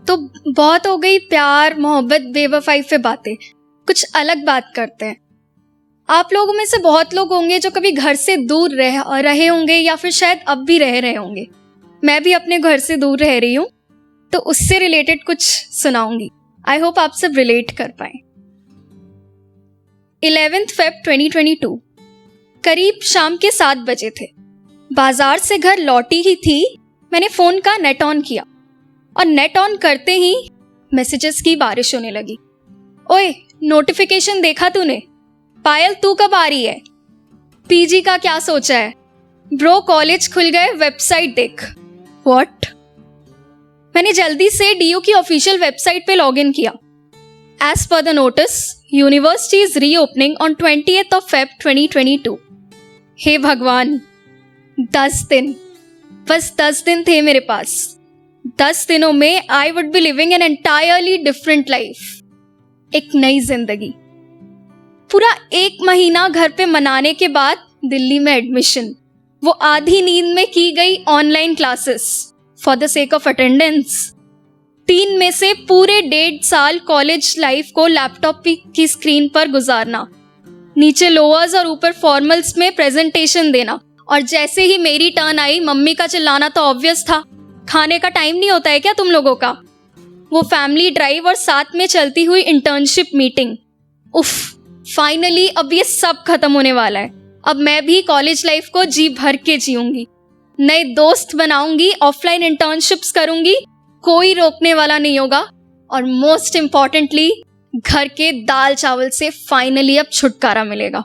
तो बहुत हो गई प्यार मोहब्बत बेवफाई पे बातें, कुछ अलग बात करते हैं। आप लोगों में से बहुत लोग होंगे जो कभी घर से दूर रहे होंगे या फिर शायद अब भी रह रहे होंगे। मैं भी अपने घर से दूर रह रही हूँ, तो उससे रिलेटेड कुछ सुनाऊंगी। आई होप आप सब रिलेट कर पाए। 11 फेब 2022 करीब शाम के 7 बजे थे। बाजार से घर लौटी ही थी, मैंने फोन का नेट ऑन किया और नेट ऑन करते ही मैसेजेस की बारिश होने लगी। ओए, नोटिफिकेशन देखा तूने? पायल तू कब आ रही है? पीजी का क्या सोचा है? ब्रो कॉलेज खुल गए, वेबसाइट देख। व्हाट? मैंने जल्दी से डीयू की ऑफिशियल वेबसाइट पे लॉगिन किया। As per the notice, university is reopening on 20th of Feb 2022। हे भगवान, 10 दिन, बस 10 दिन थे मेरे पास। 10 दिनों में I would be living an entirely different life, एक नई जिंदगी। पूरा 1 महीना घर पे मनाने के बाद दिल्ली में एडमिशन, वो आधी नींद में की गई online classes for the sake of attendance. 3 में से पूरे 1.5 साल कॉलेज लाइफ को लैपटॉप की स्क्रीन पर गुजारना, नीचे लोअर्स और ऊपर फॉर्मल्स में प्रेजेंटेशन देना, और जैसे ही मेरी टर्न आई मम्मी का चिल्लाना तो ऑब्वियस था। खाने का टाइम नहीं होता है क्या तुम लोगों का? वो फैमिली ड्राइव और साथ में चलती हुई इंटर्नशिप मीटिंग। उफ, फाइनली अब ये सब खत्म होने वाला है। अब मैं भी कॉलेज लाइफ को जी भर के जीऊंगी, नए दोस्त बनाऊंगी, ऑफलाइन इंटर्नशिप्स करूंगी, कोई रोकने वाला नहीं होगा। और मोस्ट इम्पॉर्टेंटली, घर के दाल चावल से फाइनली अब छुटकारा मिलेगा।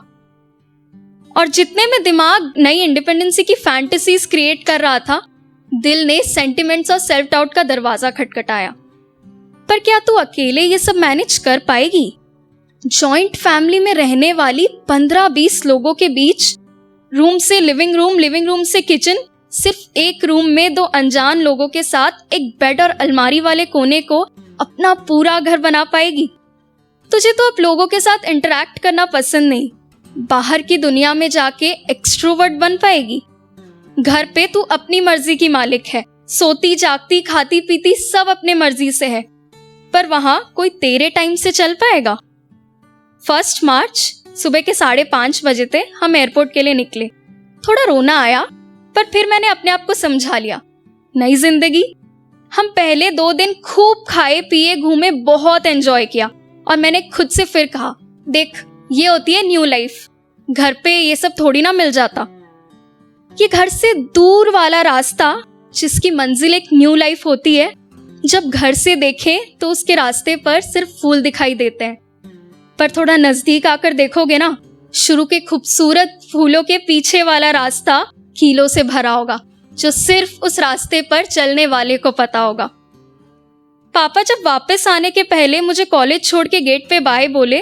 और जितने में दिमाग नई इंडिपेंडेंसी की फैंटेसीज क्रिएट कर रहा था, दिल ने सेंटिमेंट्स और सेल्फ डाउट का दरवाजा खटखटाया। पर क्या तू अकेले ये सब मैनेज कर पाएगी? जॉइंट फैमिली में रहने वाली 15-20 लोगों के बीच, रूम से लिविंग रूम से किचन, सिर्फ एक रूम में 2 अनजान लोगों के साथ एक बेड और अलमारी वाले कोने को अपना पूरा घर बना पाएगी? तुझे तो अब लोगों के साथ इंटरैक्ट करना पसंद नहीं, बाहर की दुनिया में जाके एक्सट्रोवर्ट बन पाएगी? घर पे तू अपनी मर्जी की मालिक है, सोती जागती खाती पीती सब अपने मर्जी से है, पर वहां कोई तेरे टाइम से चल पाएगा? 1 मार्च सुबह के 5:30 बजे थे, हम एयरपोर्ट के लिए निकले। थोड़ा रोना आया, पर फिर मैंने अपने आप को समझा लिया। नई जिंदगी। हम पहले 2 दिन खूब खाए पिए घूमे, बहुत एंजॉय किया, और मैंने खुद से फिर कहा, देख ये होती है न्यू लाइफ, घर पे ये सब थोड़ी ना मिल जाता। ये घर से दूर वाला रास्ता जिसकी मंजिल एक न्यू लाइफ होती है, जब घर से देखें तो उसके रास्ते पर सिर्फ फूल दिखाई देते हैं, पर थोड़ा नजदीक आकर देखोगे ना, शुरू के खूबसूरत फूलों के पीछे वाला रास्ता कीलों से भरा होगा, जो सिर्फ उस रास्ते पर चलने वाले को पता होगा। पापा जब वापस आने के पहले मुझे कॉलेज छोड़ के गेट पे बाय बोले,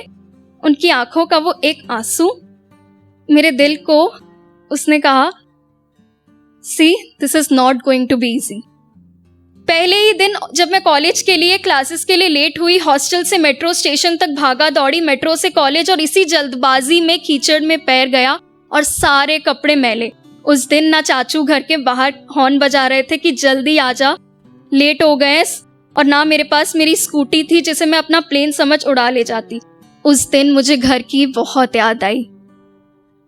उनकी आंखों का वो एक आंसू मेरे दिल को, उसने कहा, see this is not going to be easy. पहले ही दिन जब मैं कॉलेज के लिए क्लासेस के लिए लेट हुई, हॉस्टल से मेट्रो स्टेशन तक भागा दौड़ी, मेट्रो से कॉलेज, और इसी जल्दबाजी में कीचड़ में पैर गया और सारे कपड़े मैले। उस दिन ना चाचू घर के बाहर हॉर्न बजा रहे थे कि जल्दी आ जा, लेट हो गए, और ना मेरे पास मेरी स्कूटी थी जिसे मैं अपना प्लेन समझ उड़ा ले जाती। उस दिन मुझे घर की बहुत याद आई।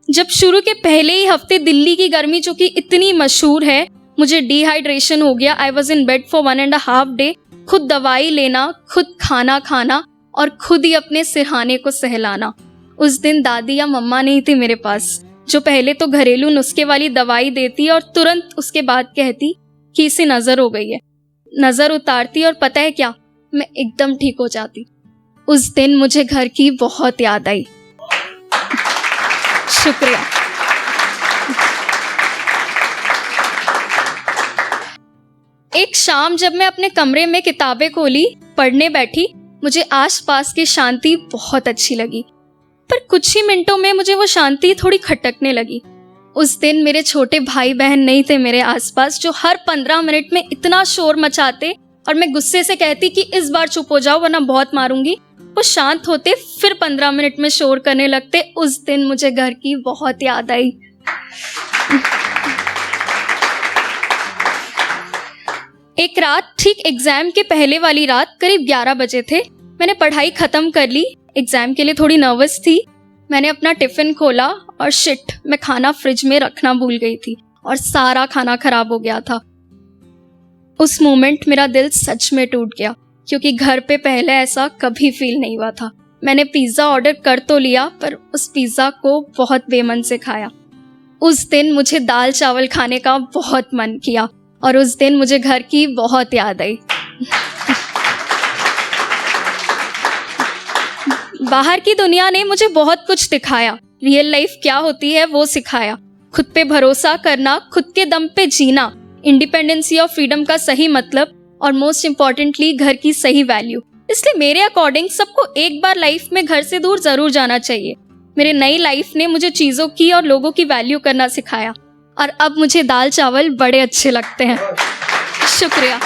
जब शुरू के पहले ही हफ्ते दिल्ली की गर्मी जो कि इतनी मशहूर है, मुझे डिहाइड्रेशन हो गया। I was in bed for 1.5 day. खुद दवाई लेना, खुद खाना खाना, और खुद ही अपने सिरहाने को सहलाना। उस दिन दादी या मम्मा नहीं थी मेरे पास, जो पहले तो घरेलू नुस्खे वाली दवाई देती और तुरंत उसके बाद कहती कि इसे नजर हो गई है। नजर उतारती और पता है क्या, मैं एकदम ठीक हो जाती। उस दिन मुझे घर की बहुत याद आई। शुक्रिया। एक शाम जब मैं अपने कमरे में किताबें खोली, पढ़ने बैठी, मुझे आसपास की शांति बहुत अच्छी लगी, पर कुछ ही मिनटों में मुझे वो शांति थोड़ी खटकने लगी। उस दिन मेरे छोटे भाई बहन नहीं थे मेरे आसपास, जो हर 15 मिनट में इतना शोर मचाते और मैं गुस्से से कहती कि इस बार चुप हो जाओ वरना बहुत मारूंगी। वो शांत होते, फिर 15 मिनट में शोर करने लगते। उस दिन मुझे घर की बहुत याद आई। एक रात ठीक एग्जाम के पहले वाली रात करीब 11 बजे थे। मैंने पढ़ाई खत्म कर ली, एग्जाम के लिए थोड़ी नर्वस थी। मैंने अपना टिफिन खोला और शिट, मैं खाना फ्रिज में रखना भूल गई थी और सारा खाना खराब हो गया था। उस मोमेंट मेरा दिल सच में टूट गया, क्योंकि घर पे पहले ऐसा कभी फील नहीं हुआ था। मैंने पिज्ज़ा ऑर्डर कर तो लिया, पर उस पिज्ज़ा को बहुत बेमन से खाया। उस दिन मुझे दाल चावल खाने का बहुत मन किया और उस दिन मुझे घर की बहुत याद आई। बाहर की दुनिया ने मुझे बहुत कुछ दिखाया, रियल लाइफ क्या होती है वो सिखाया। खुद पे भरोसा करना, खुद के दम पे जीना, इंडिपेंडेंसी और फ्रीडम का सही मतलब, और मोस्ट इम्पॉर्टेंटली घर की सही वैल्यू। इसलिए मेरे अकॉर्डिंग सबको एक बार लाइफ में घर से दूर जरूर जाना चाहिए। मेरे नई लाइफ ने मुझे चीज़ों की और लोगों की वैल्यू करना सिखाया और अब मुझे दाल चावल बड़े अच्छे लगते हैं। शुक्रिया।